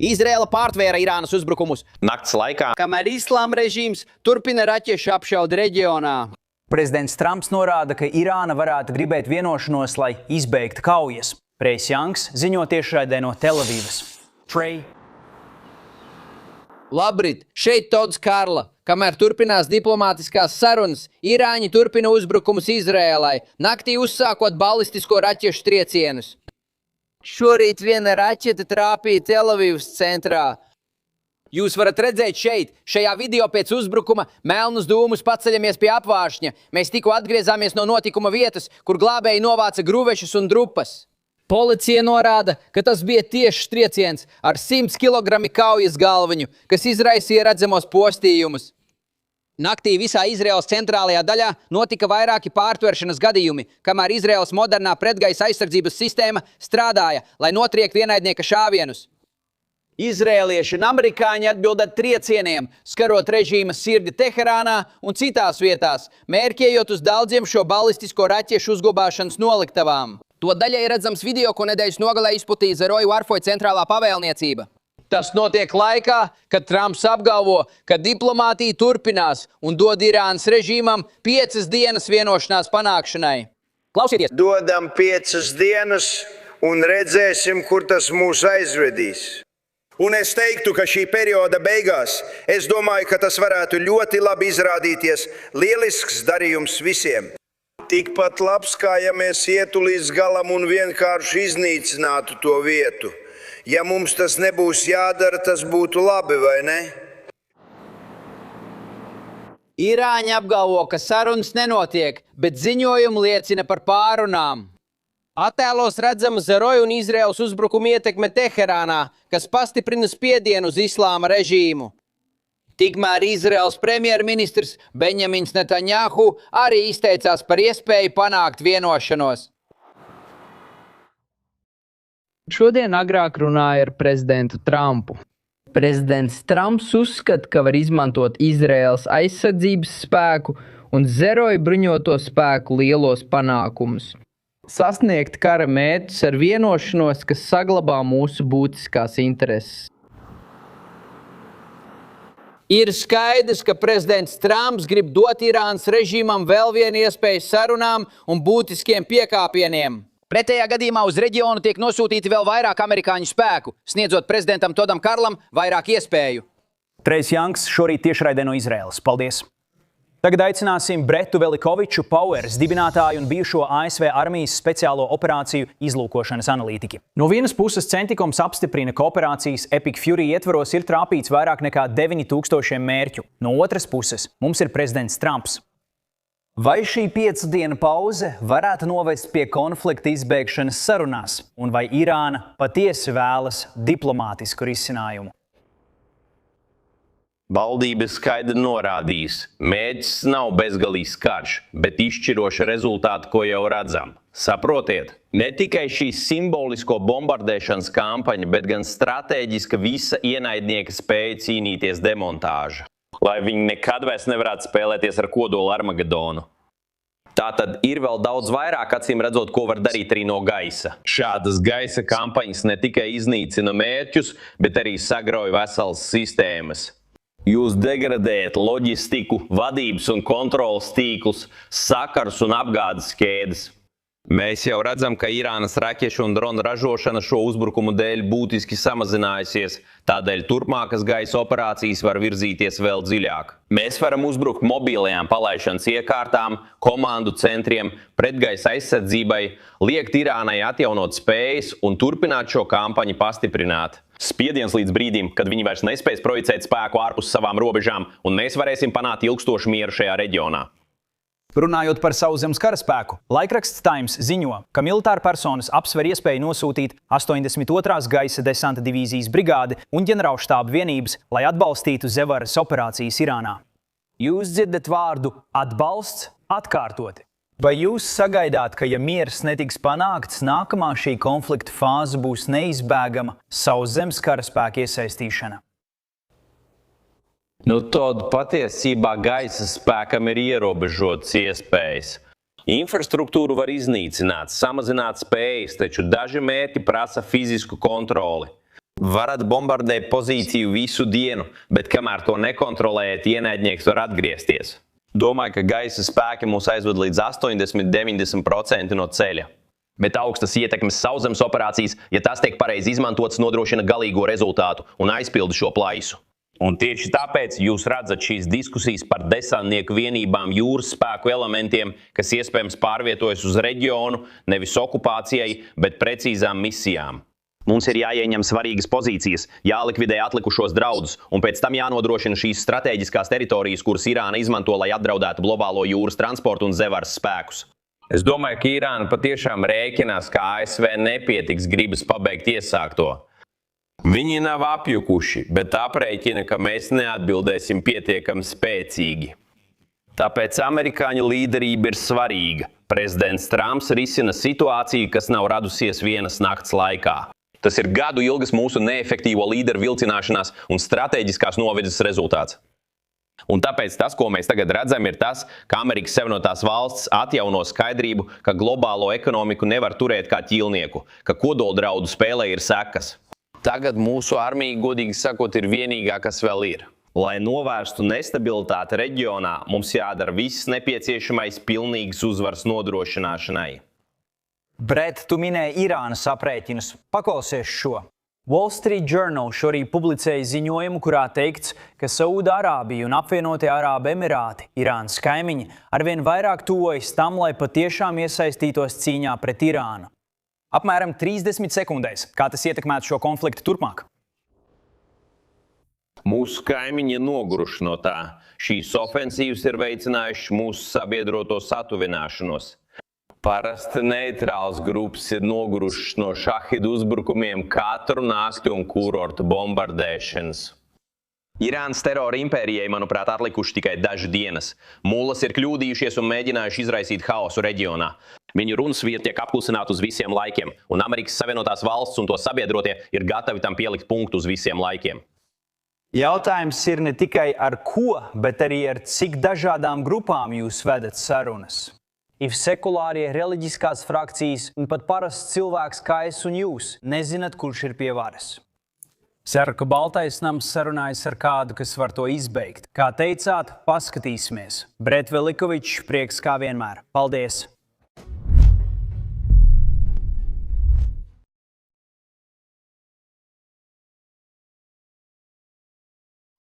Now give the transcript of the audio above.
Izraela pārtvēra Irānas uzbrukumus nakts laikā, kamēr Islāma režīms turpina raķešu apšaudu reģionā. Prezidents Trumps norāda, ka Irāna varētu gribēt vienošanos, lai izbeigtu kaujas. Prejs Janks ziņo tiešraidē no Telavīvas. Labrīt, šeit Tods Karla. Kamēr turpinās diplomātiskās sarunas, Irāņi turpina uzbrukumus Izrēlai, naktī uzsākot balistisko raķešu triecienus. Šorīt viena raķete trāpīja Telavīvas centrā. Jūs varat redzēt šajā video pēc uzbrukuma melnus dūmus paceļamies pie apvāršņa. Mēs tikko atgriezāmies no notikuma vietas, kur glābēji novāca gruvešus un drupas. Policija norāda, ka tas bija tieši trieciens ar 100 kg kaujas galviņu, kas izraisīja redzamos postījumus. Naktī visā Izraēlas centrālajā daļā notika vairāki pārtveršanas gadījumi, kamēr Izraēlas modernā pretgaisa aizsardzības sistēma strādāja, lai notriektu ienaidnieka šāvienus. Izrēlieši un amerikāņi atbilda triecieniem, skarot režīma sirdi Teherānā un citās vietās, mērķējot uz daudziem šo balistisko raķešu uzglabāšanas noliktavām. To daļai redzams video, ko nedēļas nogalē izplatīja Zeroju Warfoja centrālā pavēlniecība. Tas notiek laikā, kad Trumps apgalvo, ka diplomātija turpinās un dod Irānas režīmam 5 dienas vienošanās panākšanai. Klausieties! Dodam 5 dienas un redzēsim, kur tas mūs aizvedīs. Un es teiktu, ka šī perioda beigās, es domāju, ka tas varētu ļoti labi izrādīties lielisks darījums visiem. Tikpat labs, kā ja mēs ietu līdz galam un vienkārši iznīcinātu to vietu. Ja mums tas nebūs jādara, tas būtu labi, vai ne? Irāņi apgalvo, ka sarunas nenotiek, bet ziņojumi liecina par pārunām. Attēlos redzama Zeroju un Izraēlas uzbrukuma ietekme Teherānā, kas pastiprina spiedienu uz Islāma režīmu. Tikmēr Izraēlas premjerministrs Benjamins Netanjahu arī izteicās par iespēju panākt vienošanos. Šodien agrāk runāja ar prezidentu Trumpu. Prezidents Trumps uzskata, ka var izmantot Izraēlas aizsardzības spēku un Zeroju bruņoto spēku lielos panākumus. Sasniegt kara mērķus ar vienošanos, kas saglabā mūsu būtiskās intereses. Ir skaidrs, ka prezidents Trumps grib dot Irānas režīmam vēl vienu iespēju sarunām un būtiskiem piekāpieniem. Pretējā gadījumā uz reģionu tiek nosūtīti vēl vairāk amerikāņu spēku, sniedzot prezidentam Todam Karlam vairāk iespēju. Prejs Janks šorīt tiešraidē no Izraēlas. Paldies! Tagad aicināsim Bretu Velikoviču Powers, dibinātāju un bijušo ASV armijas speciālo operāciju izlūkošanas analītiķi. No vienas puses Centikoms apstiprina, ka operācijas Epic Fury ietvaros ir trāpīts vairāk nekā 9000 mērķu. No otras puses mums ir prezidents Trumps. Vai šī 5 dienu pauze varētu novest pie konflikta izbeigšanas sarunās? Un vai Irāna patiesi vēlas diplomātisku risinājumu? valdība skaidri norādījis, mērķis nav bezgalīgs karš, bet izšķiroša rezultāta, ko jau redzam. Saprotiet, ne tikai šī simbolisko bombardēšanas kampaņa, bet gan stratēģiska visa ienaidnieka spēja cīnīties demontāža, lai viņi nekad vairs nevarētu spēlēties ar kodola Armagedonu. Tātad ir vēl daudz vairāk, acīm redzot, ko var darīt arī no gaisa. Šādas gaisa kampaņas ne tikai iznīcina mērķus, bet arī sagrauj veselas sistēmas. Jūs degradējat loģistiku, vadības un kontrolas tīklus, sakars un apgādes ķēdes. Mēs jau redzam, ka Irānas raķešu un dronu ražošana šo uzbrukumu dēļ būtiski samazinājusies, tādēļ turpmākas gaisa operācijas var virzīties vēl dziļāk. Mēs varam uzbrukt mobilajām palaišanas iekārtām, komandu centriem, pretgaisa aizsardzībai, liekt Irānai atjaunot spējas un turpināt šo kampaņu pastiprināt. Spiediens līdz brīdim, kad viņi vairs nespēs projicēt spēku ārpus savām robežām, un mēs varēsim panākt ilgstošu mieru šajā reģionā. Runājot par sauszemes karaspēku, laikraksts Times ziņo, ka militāra personas apsver iespēju nosūtīt 82. gaisa desanta divīzijas brigādi un ģenerālštāba vienības, lai atbalstītu Zevaras operācijas Irānā. Jūs dzirdat vārdu atbalsts atkārtoti. Vai jūs sagaidāt, ka ja miers netiks panākts, nākamā šī konflikta fāze būs neizbēgama sauszemes karaspēka iesaistīšana? Tad patiesībā gaisa spēkam ir ierobežotas iespējas. Infrastruktūru var iznīcināt, samazināt spējas, taču daži mērķi prasa fizisku kontroli. Varat bombardēt pozīciju visu dienu, bet kamēr to nekontrolējat, ienaidnieks var atgriezties. Domāju, ka gaisa spēki mūs aizved līdz 80–90% no ceļa. Bet augstas ietekmes sauszemes operācijas, ja tas tiek pareizi izmantots, nodrošina galīgo rezultātu un aizpilda šo plaisu. Un tieši tāpēc jūs redzat šīs diskusijas par desantnieku vienībām jūras spēku elementiem, kas iespējams pārvietojas uz reģionu, nevis okupācijai, bet precīzām misijām. Mums ir jāieņem svarīgas pozīcijas, jālikvidē atlikušos draudus, un pēc tam jānodrošina šīs stratēģiskās teritorijas, kuras Irāna izmanto, lai apdraudētu globālo jūras transportu un zevaras spēkus. Es domāju, ka Irāna patiešām rēķinās, ka ASV nepietiks gribas pabeigt iesākto. Viņi nav apjukuši, bet aprēķina, ka mēs neatbildēsim pietiekami spēcīgi. Tāpēc amerikāņu līderība ir svarīga. Prezidents Trumps risina situāciju, kas nav radusies vienas nakts laikā. Tas ir gadu ilgas mūsu neefektīvo līderu vilcināšanās un stratēģiskās novirzes rezultāts. Un tāpēc tas, ko mēs tagad redzam, ir tas, ka Amerikas Savienotās valstis atjauno skaidrību, ka globālo ekonomiku nevar turēt kā ķīlnieku, ka kodoldraudu spēlē ir sekas. Tagad mūsu armija, godīgi sakot, ir vienīgā, kas vēl ir. Lai novērstu nestabilitāti reģionā, mums jādara viss nepieciešamais pilnīgas uzvaras nodrošināšanai. Bret, tu minēji Irānas aprēķinus. Paklausies šo. Wall Street Journal šorīt publicēja ziņojumu, kurā teikts, ka Saūda-Arābija un apvienotie Arābu Emirāti, Irānas kaimiņi, arvien vairāk tuvojas tam, lai patiešām iesaistītos cīņā pret Irānu. Apmēram 30 sekundēs. Kā tas ietekmētu šo konfliktu turpmāk? Mūsu kaimiņi ir noguruši no tā. Šīs ofensīvas ir veicinājušas mūsu sabiedroto satuvināšanos. Parasti neitrāls grupas ir nogurušas no šahidu uzbrukumiem katru nakti un kurortu bombardēšanas. Irānas terora impērijai, manuprāt, atlikuši tikai dažas dienas. Mullas ir kļūdījušies un mēģinājuši izraisīt haosu reģionā. Viņu runas vieta tiek apklusināta uz visiem laikiem, un Amerikas Savienotās valsts un to sabiedrotie ir gatavi tam pielikt punktu uz visiem laikiem. Jautājums ir ne tikai ar ko, bet arī ar cik dažādām grupām jūs vedat sarunas. Ir sekulārie, reliģiskās frakcijas un pat parasts cilvēks kā es un jūs nezināt, kurš ir pie varas. Ceru, ka Baltais nams sarunājas ar kādu, kas var to izbeigt. Kā teicāt, paskatīsimies. Bret Velikovičs, prieks kā vienmēr. Paldies!